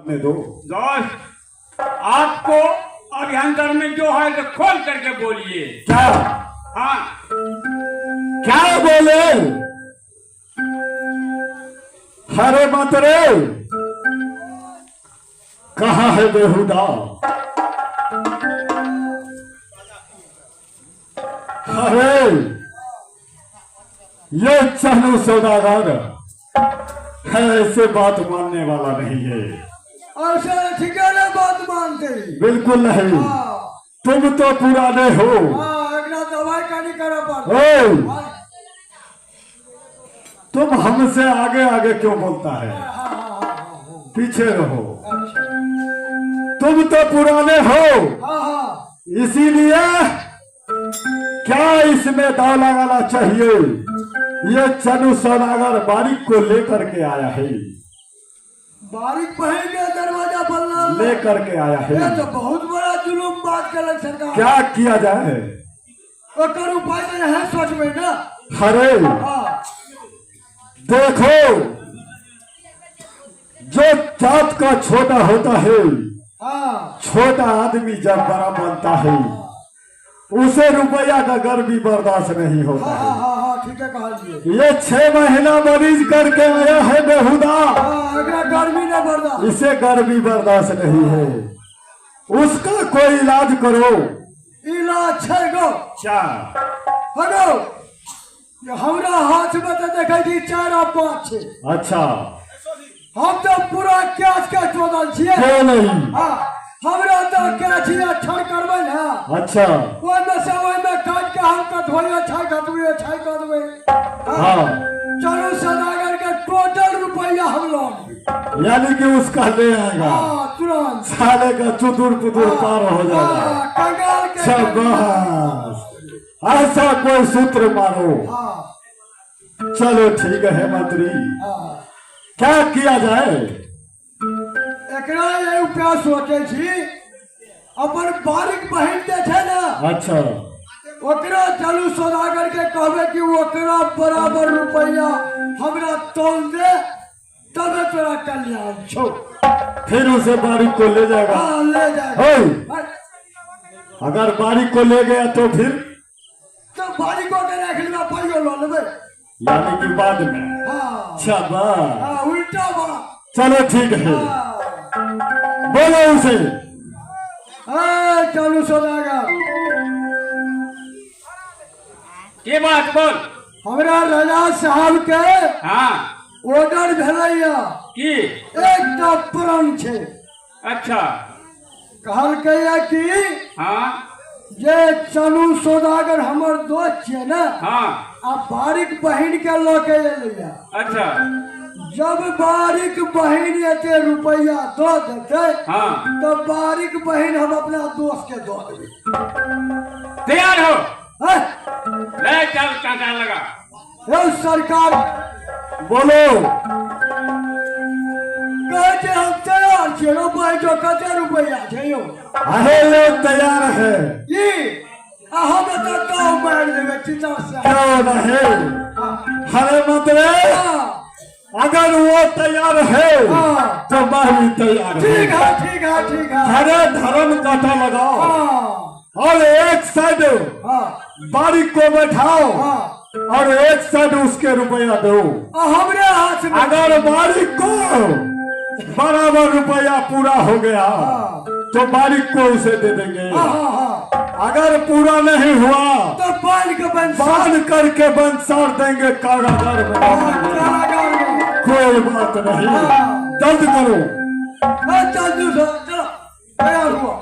में दो। दोस्त, आपको अभ्यंतर में जो है तो खोल करके बोलिए। क्या? हाँ, क्या बोले? हरे मतरे कहाँ है बेहुदा? अरे ये चहनु सौदागर है, ऐसे बात मानने वाला नहीं है। ऐसे ठिकाने बात मानते ही। बिल्कुल नहीं। हाँ। तुम तो पुराने हो। अगला दवाई का नहीं करा पड़ता। ओ, तुम हमसे आगे आगे क्यों बोलता है? पीछे रहो। तुम तो पुराने हो, इसीलिए क्या इसमें दाव लगाना चाहिए? ये चनु सौदागर बारीक को लेकर के आया है। बारीक बहन के दरवाजा बनना लेकर के आया है। ये तो बहुत बड़ा जुलूम बात कर सरकार। क्या किया जाए? और उपाय तो है सोच में ना। अरे देखो, जो जात का छोटा होता है, छोटा आदमी जब बड़ा बनता है, उसे रुपया का गर्मी बर्दाश्त नहीं होता है। ठीक है, कहा ये 6 महीना मरीज करके आया है बेहुदा। गर्मी नहीं बर्दाश्त, इसे गर्मी बर्दाश्त नहीं है। उसका कोई इलाज करो। इलाज है गो हलो, हमरा हाथ में तो देखा थी 4 और 5 6। अच्छा, हम तो पूरा कैच के चोदल छिए। क्यों नहीं? हमरा तो कैच ही छड़ करबे ना। अच्छा, ओइ में से ओइ में काट के हम का धोइए छाई कर देबे। हाँ, चलो सदागर के टोटल रुपया हम लोग, यानी कि उसका ले आएगा। तुरंत साले का चुदुर पुदुर पार हो जाएगा। कंगाल के शाबाश, ऐसा कोई सूत्र मारो। चलो ठीक है मंत्री, क्या किया जाए? एकरा ये उपाय सोचे छी, अपन बारीक बहन के छे ना। अच्छा, ओकरा चलू सौदागर के कहबे कि ओकरा बराबर रुपया हमरा तोल दे, तबे तोरा कल्याण छो। फिर उसे बारीक को ले जाएगा। ले जाएगा। अगर बारीक को ले गया तो फिर तो बारीक को के रख लेना, पाइयो लो लेबे, यानी कि बाद में। शाबाश, उल्टा बात। चलो ठीक है, बोलो उसे। चलू सौदागर, ये बात बोल। हमरा राजा साहब के ऑर्डर भेलैया कि एकटा प्रण छे। अच्छा, कहलकैया कि जे चलू सौदागर हमर दोस्त छे ना, आ बारीक बहन के लऽ के एलैया। अच्छा, जब बारीक बहन एते रुपया दो देते, तो बारीक बहन हम अपना दोस्त के दो देबे। तैयार हो? ले चल, कांटा लगा। सरकार बोलो। कहते हम तैयार छे। रुपया जो कते रुपया छे यो? अरे लोग तैयार है। ये हम तो गाँव मार देवे चिता से। क्यों नहीं? हरे मंत्री, अगर वो तैयार है तो मैं भी तैयार हूँ। ठीक है। हरे धर्म कांटा लगाओ और एक साइड बारीक को बैठाओ और एक साइड उसके रुपया दो। हमरे हाथ में अगर बारीक को बराबर रुपया पूरा हो गया तो बारीक को उसे दे देंगे। अगर पूरा नहीं हुआ तो बांध करके बंद सार देंगे कारागार में। कोई बात नहीं, दर्द करो। चलो तैयार हुआ।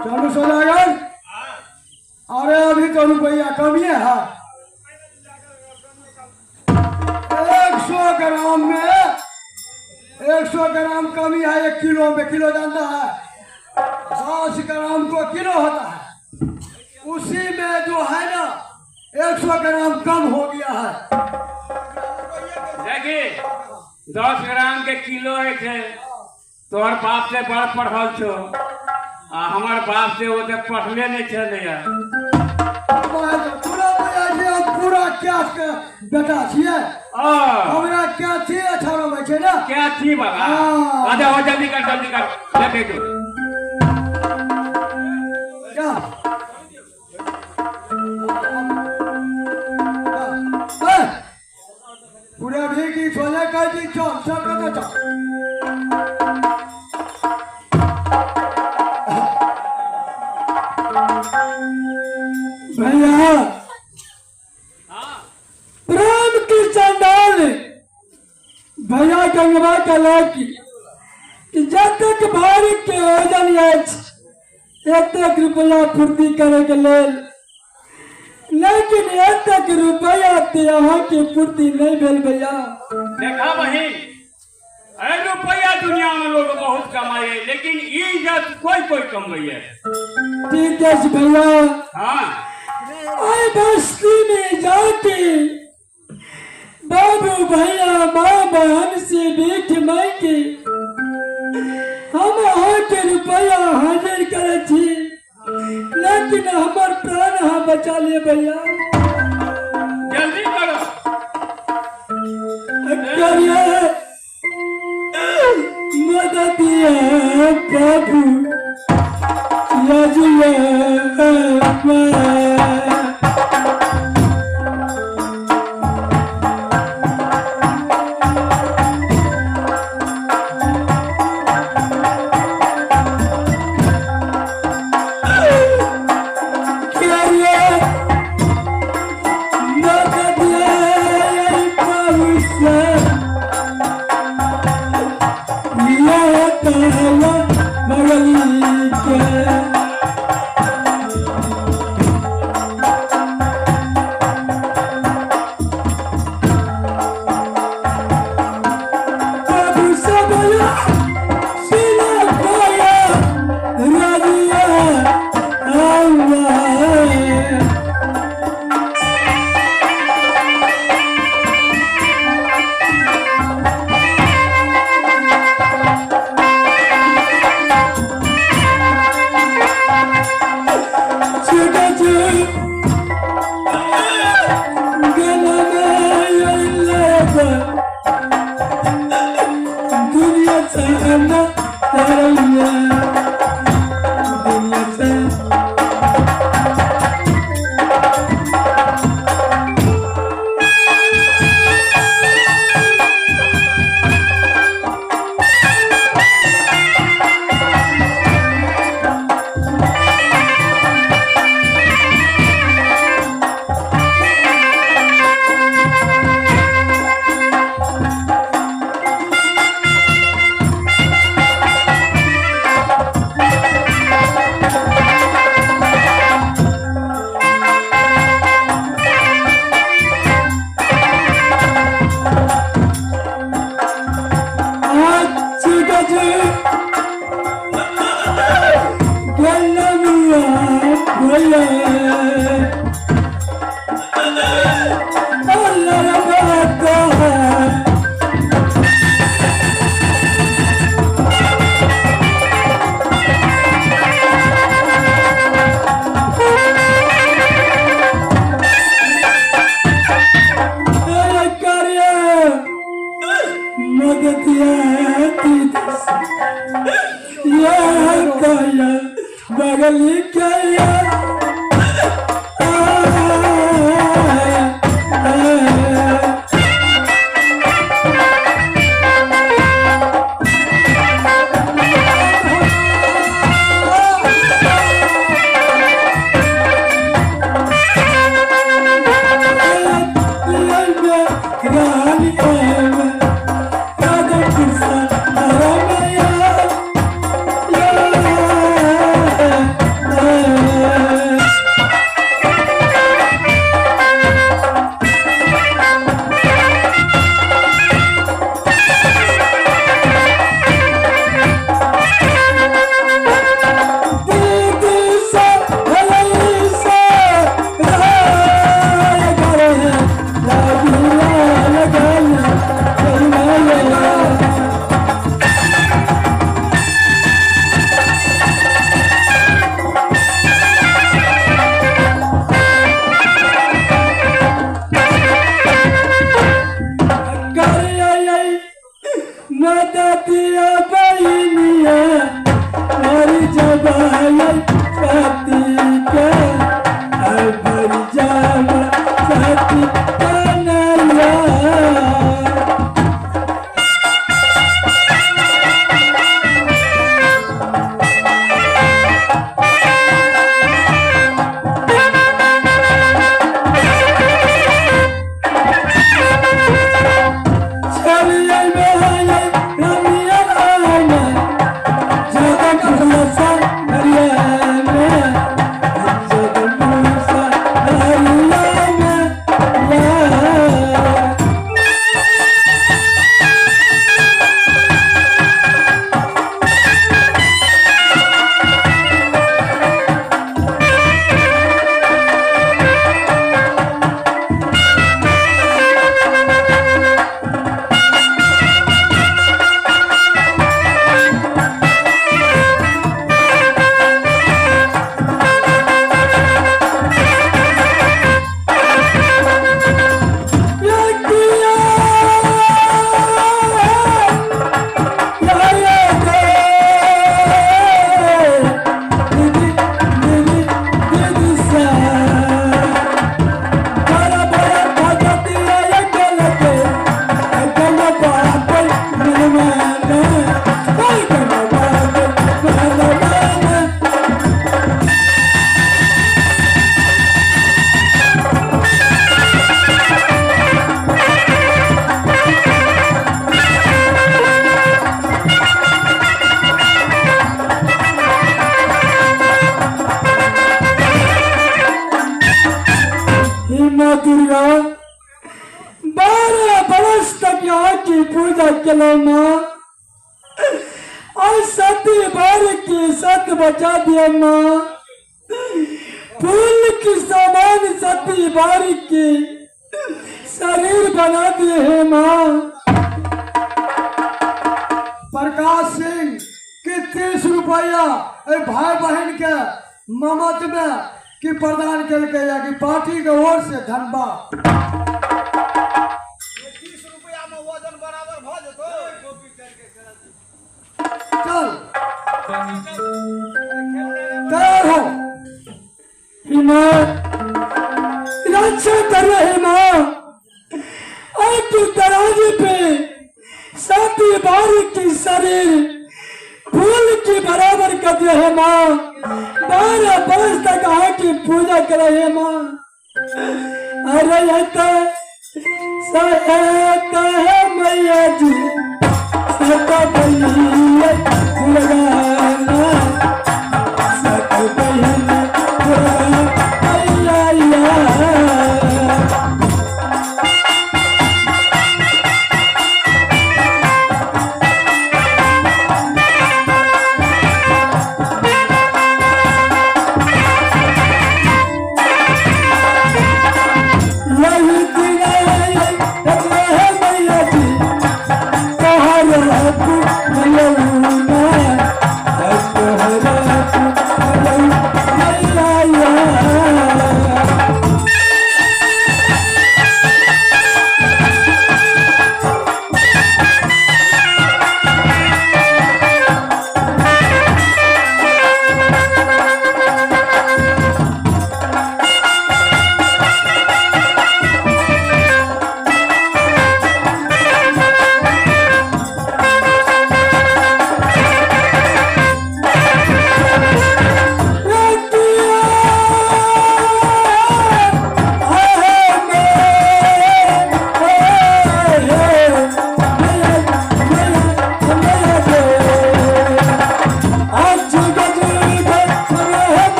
चलो सौदागर, अरे अभी तो रुपया कमी है। 100 ग्राम में 100 ग्राम कमी है 1 किलो में, किलो जानता है 10 ग्राम को किलो होता है, उसी में जो है ना 100 ग्राम कम हो गया है। देखिए 10 ग्राम के किलो है थे, तोहर बाप से बड़ पढ़ल छो, हमार बाप से वो पढ़ले नहीं चले यार। पूरा क्या बेटा छिए, हमरा क्या थी 18 में छे ना, क्या थी बाबा। आजा हो जल्दी कर लेके जो क्या पूरा भी की सोने का जी चल सब का चल। भैया प्रेम की चंडाल भैया गंगवा का लाकी कि जब तक भारी के वजन एक रुपया पूर्ति करे के लेल, लेकिन एक रुपया यहाँ की पूर्ति नहीं भेल भैया। देखा बहिन, रुपया दुनिया में लोग बहुत कमाए, लेकिन इज्जत कोई कमाए। ठीक है भैया। हाँ बस्ती में जाके बाबू भैया माँ बहन से भीख मांगे हम के रुपया हाजिर करे थी, लेकिन हमार प्राण हाँ बचा ले भैया। जल्दी करो करिए मदद बाबू नदिया बहनिया मरी जबाई पति के मरी जब सती कन्हैया माँ दुर्गा 12 बरस तक यहाँ की पूजा चलो माँ और सती बार की सत बचा दिया माँ फूल की समान सती बार की शरीर बना दिए है माँ। प्रकाश सिंह के 30 रुपया भाई बहन के ममत में कि प्रदान करके या कि पार्टी के ओर से धन्यवाद। 30 रुपया में वजन बराबर भ जतो चल तैयार हो हिम्मत रक्षा कर रहे माँ आपकी तराजू पे सती बार की शरीर फूल की बराबर कर दिया है माँ 12 बरस तक आके पूजा कर रहे हैं माँ। अरे सहायता है मैया जी सता बहिया दुर्गा सता बहिया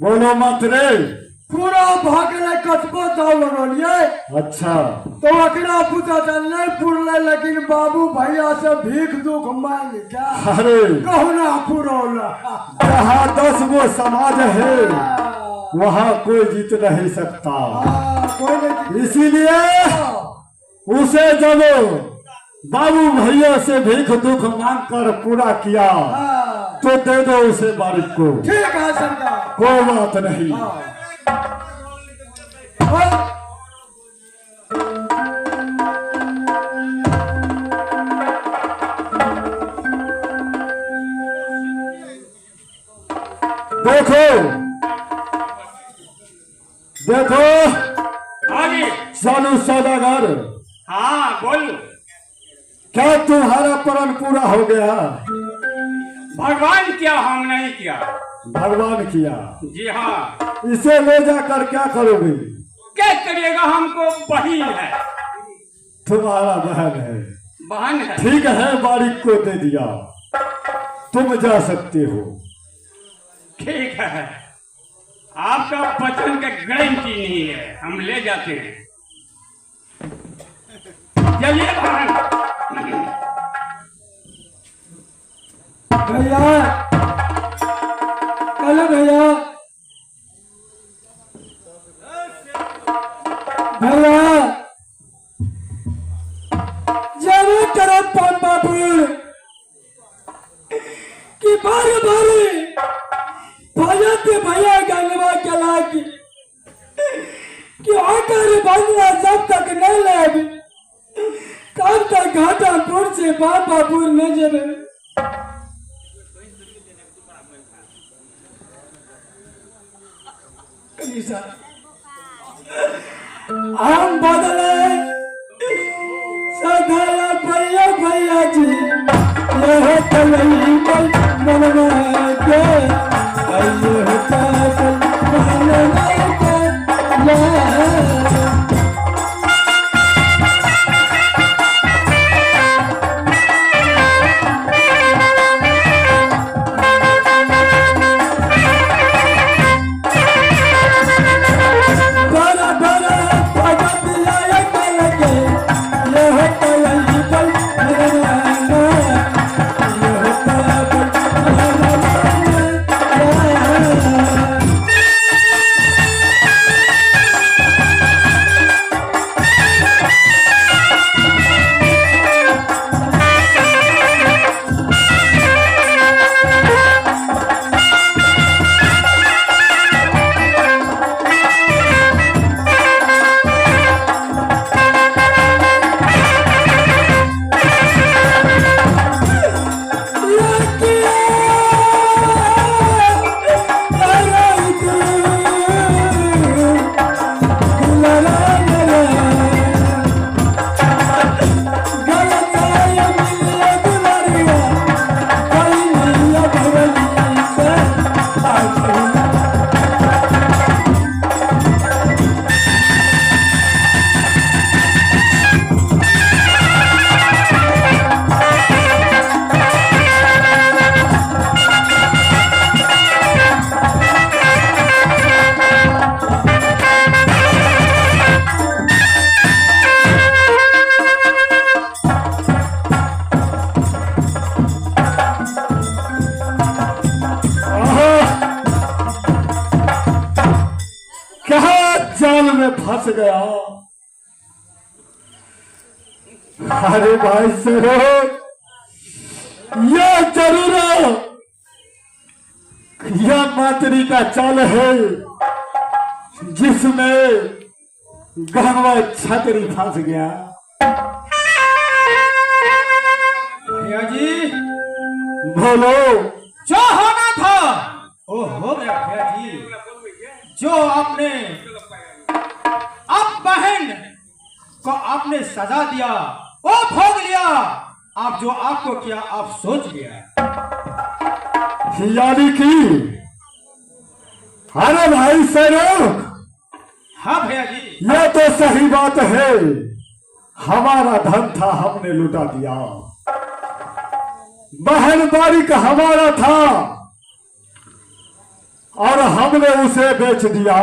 बोलो मत रे पूरा भागने कतबो दाव लगौलिए अच्छा तो अकरा पुता तो नहीं पुरले, लेकिन बाबू भैया से भीख दुख मांग क्या अरे कहना पुरौला। जहाँ 10 गो समाज है वहाँ कोई जीत नहीं सकता। कोई नहीं। इसीलिए उसे जब बाबू भैया से भीख दुख मांग कर पूरा किया तो दे दो उसे बारिक को, ठीक है सरकार। कोई बात नहीं। देखो देखो हाँ जी। सालू सौदागर, हाँ बोलो। क्या तुम्हारा प्रण पूरा हो गया? भगवान किया, हम नहीं किया। भगवान किया। जी हाँ। इसे ले जाकर क्या करोगे? क्या करिएगा, हमको बहन है। तुम्हारा बहन है? बहन है। ठीक है, बारिक को दे दिया, तुम जा सकते हो। ठीक है, आपका वचन का गारंटी नहीं है, हम ले जाते हैं। चलिए बहन। भैया चलो भैया, भैया जरूर करो पंपापुर कि बारी बारी भैया के भैया गंगवा के लागी कि आकर बंगला जब तक नहीं लागे तब तक घाटापुर से पंपापुर न जावे। हम बदले सगाया भैया भैया जी, यह कलई मन में के ये होता मन में के जाल में फंस गया। अरे भाई सरो, यह जरूर यह मातरी का चाल है जिसमें गहवा छतरी फंस गया। भैया जी बोलो। जो होना था वो हो गया भैया जी। जो आपने आप बहन को आपने सजा दिया वो भोग लिया। आप जो आपको किया आप सोच लिया। यानी कि अरे भाई सरोख, हाँ भैया जी। यह तो सही बात है, हमारा धन था हमने लुटा दिया। बहन बारिक हमारा था और हमने उसे बेच दिया।